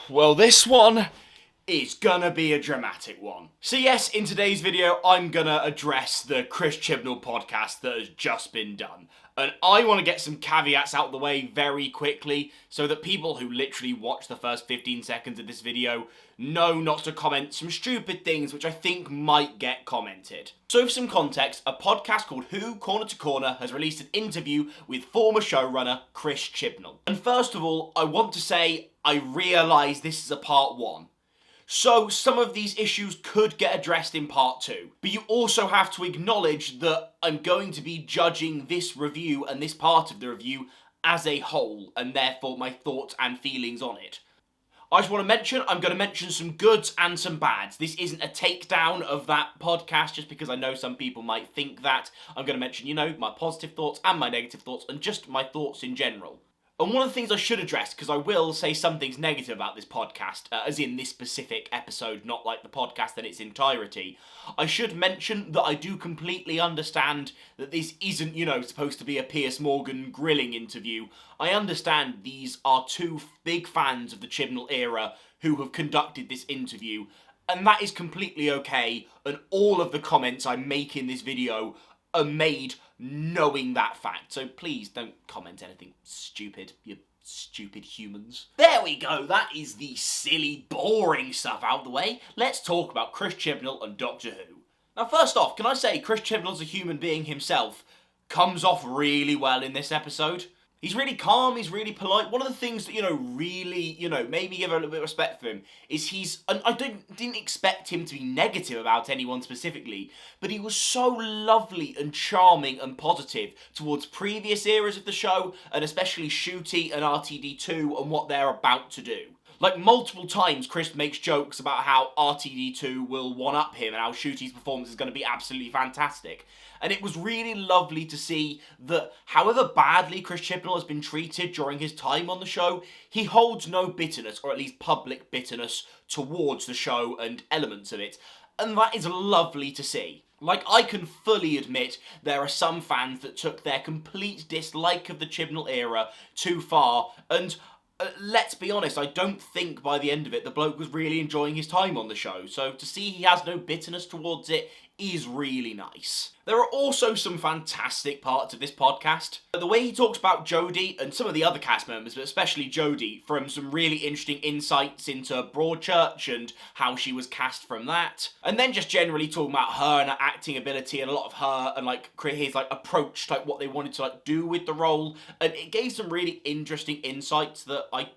Well, this one is gonna be a dramatic one. So yes, in today's video, I'm gonna address the Chris Chibnall podcast that has just been done. And I want to get some caveats out of the way very quickly so that people who literally watch the first 15 seconds of this video know not to comment some stupid things which I think might get commented. So for some context, a podcast called Who Corner to Corner has released an interview with former showrunner Chris Chibnall. And first of all, I want to say I realise this is a part 1. So some of these issues could get addressed in part 2. But you also have to acknowledge that I'm going to be judging this review and this part of the review as a whole, and therefore my thoughts and feelings on it. I just want to mention, I'm going to mention some goods and some bads. This isn't a takedown of that podcast, just because I know some people might think that. I'm going to mention, my positive thoughts and my negative thoughts, and just my thoughts in general. And one of the things I should address, because I will say some things negative about this podcast, as in this specific episode, not like the podcast in its entirety, I should mention that I do completely understand that this isn't, supposed to be a Piers Morgan grilling interview. I understand these are two big fans of the Chibnall era who have conducted this interview, and that is completely okay, and all of the comments I make in this video are made knowing that fact. So please don't comment anything stupid, you stupid humans. There we go, that is the silly, boring stuff out the way. Let's talk about Chris Chibnall and Doctor Who. Now first off, can I say Chris Chibnall's a human being himself comes off really well in this episode. He's really calm, he's really polite. One of the things that, really, made me give a little bit of respect for him is I didn't expect him to be negative about anyone specifically, but he was so lovely and charming and positive towards previous eras of the show, and especially Ncuti and RTD2 and what they're about to do. Like, multiple times Chris makes jokes about how RTD2 will one-up him and how Ncuti's performance is going to be absolutely fantastic. And it was really lovely to see that however badly Chris Chibnall has been treated during his time on the show, he holds no bitterness, or at least public bitterness, towards the show and elements of it. And that is lovely to see. Like, I can fully admit there are some fans that took their complete dislike of the Chibnall era too far, and let's be honest, I don't think by the end of it the bloke was really enjoying his time on the show, so to see he has no bitterness towards it is really nice. There are also some fantastic parts of this podcast. The way he talks about Jodie and some of the other cast members, but especially Jodie, from some really interesting insights into Broadchurch and how she was cast from that. And then just generally talking about her and her acting ability and a lot of her and his approach to what they wanted to do with the role. And it gave some really interesting insights that I,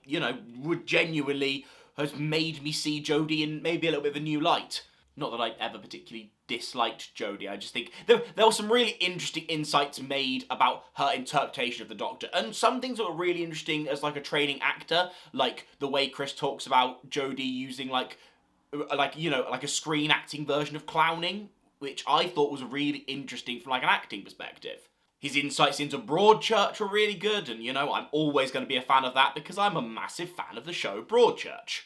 would genuinely has made me see Jodie in maybe a little bit of a new light. Not that I ever particularly disliked Jodie, I just think there were some really interesting insights made about her interpretation of the Doctor, and some things that were really interesting as a training actor, like the way Chris talks about Jodie using a screen acting version of clowning, which I thought was really interesting from an acting perspective. His insights into Broadchurch were really good, and I'm always going to be a fan of that because I'm a massive fan of the show Broadchurch.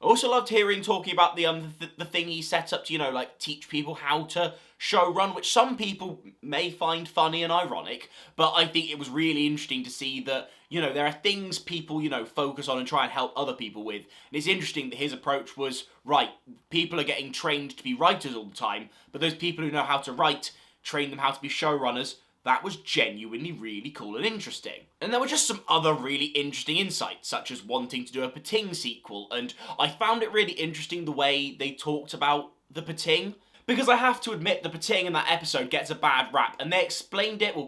I also loved hearing talking about the thing he set up to, teach people how to show run, which some people may find funny and ironic, but I think it was really interesting to see that, there are things people, focus on and try and help other people with. And it's interesting that his approach was, right, people are getting trained to be writers all the time, but those people who know how to write, train them how to be showrunners. That was genuinely really cool and interesting. And there were just some other really interesting insights, such as wanting to do a Pating sequel, and I found it really interesting the way they talked about the Pating, because I have to admit the Pating in that episode gets a bad rap, and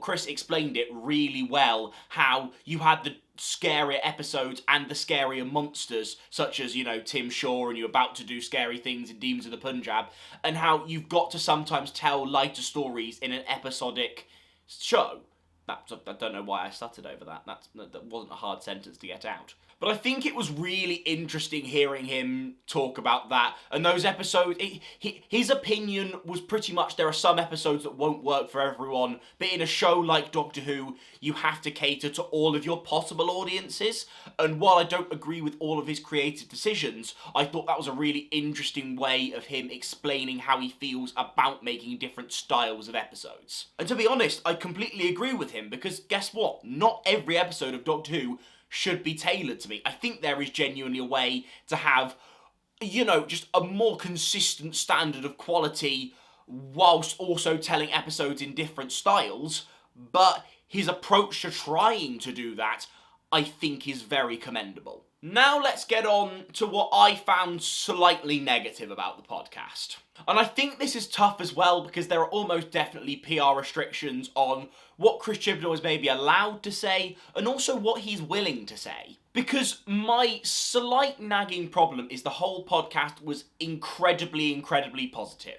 Chris explained it really well, how you had the scarier episodes and the scarier monsters, such as, Tim Shaw, and you're about to do scary things in Demons of the Punjab, and how you've got to sometimes tell lighter stories in an episodic show. I don't know why I stuttered over that. That wasn't a hard sentence to get out. But I think it was really interesting hearing him talk about that. And those episodes, his opinion was pretty much there are some episodes that won't work for everyone, but in a show like Doctor Who, you have to cater to all of your possible audiences. And while I don't agree with all of his creative decisions, I thought that was a really interesting way of him explaining how he feels about making different styles of episodes. And to be honest, I completely agree with him, because guess what? Not every episode of Doctor Who should be tailored to me. I think there is genuinely a way to have, you know, just a more consistent standard of quality whilst also telling episodes in different styles, but his approach to trying to do that, I think, is very commendable. Now let's get on to what I found slightly negative about the podcast. And I think this is tough as well because there are almost definitely PR restrictions on what Chris Chibnall is maybe allowed to say and also what he's willing to say. Because my slight nagging problem is the whole podcast was incredibly positive.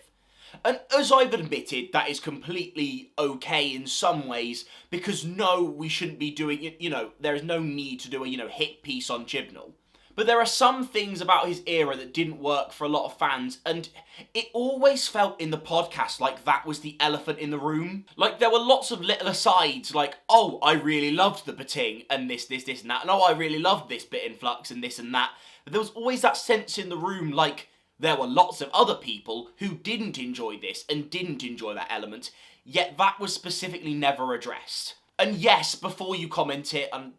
And as I've admitted, that is completely okay in some ways, because no, we shouldn't be doing it, you know, there is no need to do a, you know, hit piece on Chibnall. But there are some things about his era that didn't work for a lot of fans, and it always felt in the podcast like that was the elephant in the room. Like, there were lots of little asides, like, oh, I really loved the Pating, and this, and that, and oh, I really loved this bit in Flux, and this and that. But there was always that sense in the room, like, there were lots of other people who didn't enjoy this and didn't enjoy that element, yet that was specifically never addressed. And yes, before you comment it, and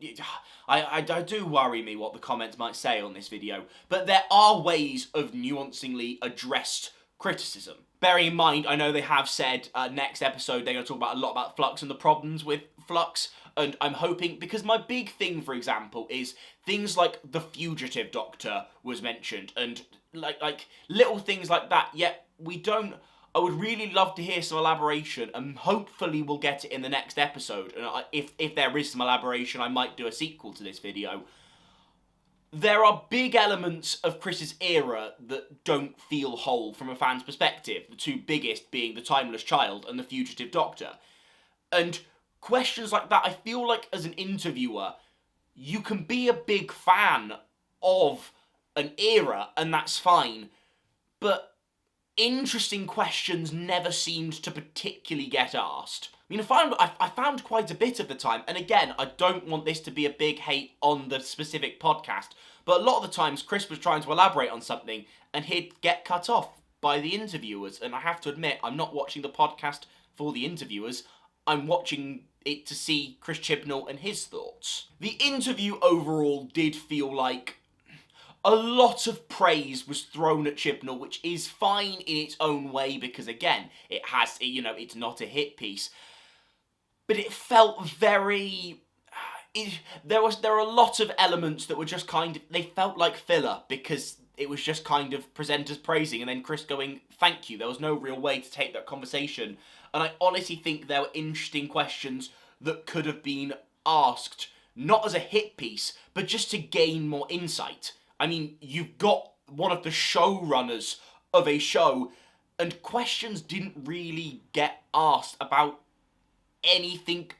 I do worry me what the comments might say on this video, but there are ways of nuancingly addressed criticism. Bearing in mind, I know they have said next episode they're going to talk about a lot about Flux and the problems with Flux, and I'm hoping, because my big thing, for example, is things like the fugitive doctor was mentioned, and like little things like that, yet we don't. I would really love to hear some elaboration, and hopefully we'll get it in the next episode, and if there is some elaboration, I might do a sequel to this video. There are big elements of Chris's era that don't feel whole from a fan's perspective, the two biggest being the Timeless Child and the Fugitive Doctor. And questions like that, I feel like as an interviewer, you can be a big fan of an era, and that's fine, but interesting questions never seemed to particularly get asked. I mean, I found quite a bit of the time, and again, I don't want this to be a big hate on the specific podcast, but a lot of the times Chris was trying to elaborate on something, and he'd get cut off by the interviewers, and I have to admit, I'm not watching the podcast for the interviewers, I'm watching it to see Chris Chibnall and his thoughts. The interview overall did feel like a lot of praise was thrown at Chibnall, which is fine in its own way because, again, it has, you know, it's not a hit piece. But it felt very... there are a lot of elements that were just kind of... They felt like filler because it was just kind of presenters praising and then Chris going, thank you. There was no real way to take that conversation. And I honestly think there were interesting questions that could have been asked, not as a hit piece, but just to gain more insight. I mean, you've got one of the showrunners of a show, and questions didn't really get asked about anything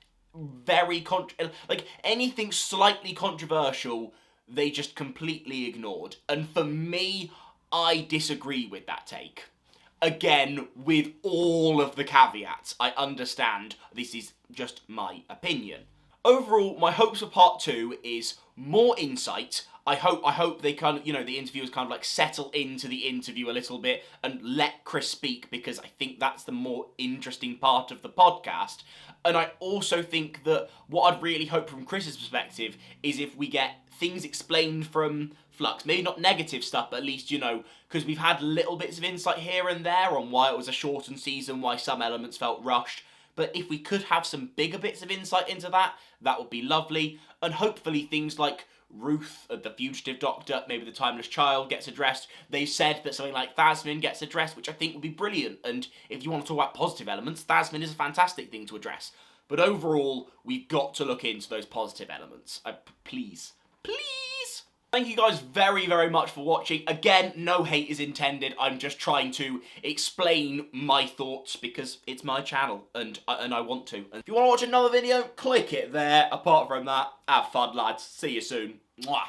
anything slightly controversial, they just completely ignored. And for me, I disagree with that take. Again, with all of the caveats, I understand this is just my opinion. Overall, my hopes for part 2 is more insight. I hope they kind of, you know, the interviewers kind of like settle into the interview a little bit and let Chris speak, because I think that's the more interesting part of the podcast. And I also think that what I'd really hope from Chris's perspective is if we get things explained from Flux, maybe not negative stuff, but at least, you know, because we've had little bits of insight here and there on why it was a shortened season, why some elements felt rushed. But if we could have some bigger bits of insight into that, that would be lovely. And hopefully things like Ruth, the Fugitive Doctor, maybe the Timeless Child gets addressed. They said that something like Thasmin gets addressed, which I think would be brilliant. And if you want to talk about positive elements, Thasmin is a fantastic thing to address. But overall, we've got to look into those positive elements. Please. Thank you guys very much for watching. Again, no hate is intended. I'm just trying to explain my thoughts because it's my channel and I want to. And if you want to watch another video, click it there. Apart from that, have fun, lads. See you soon. Mwah.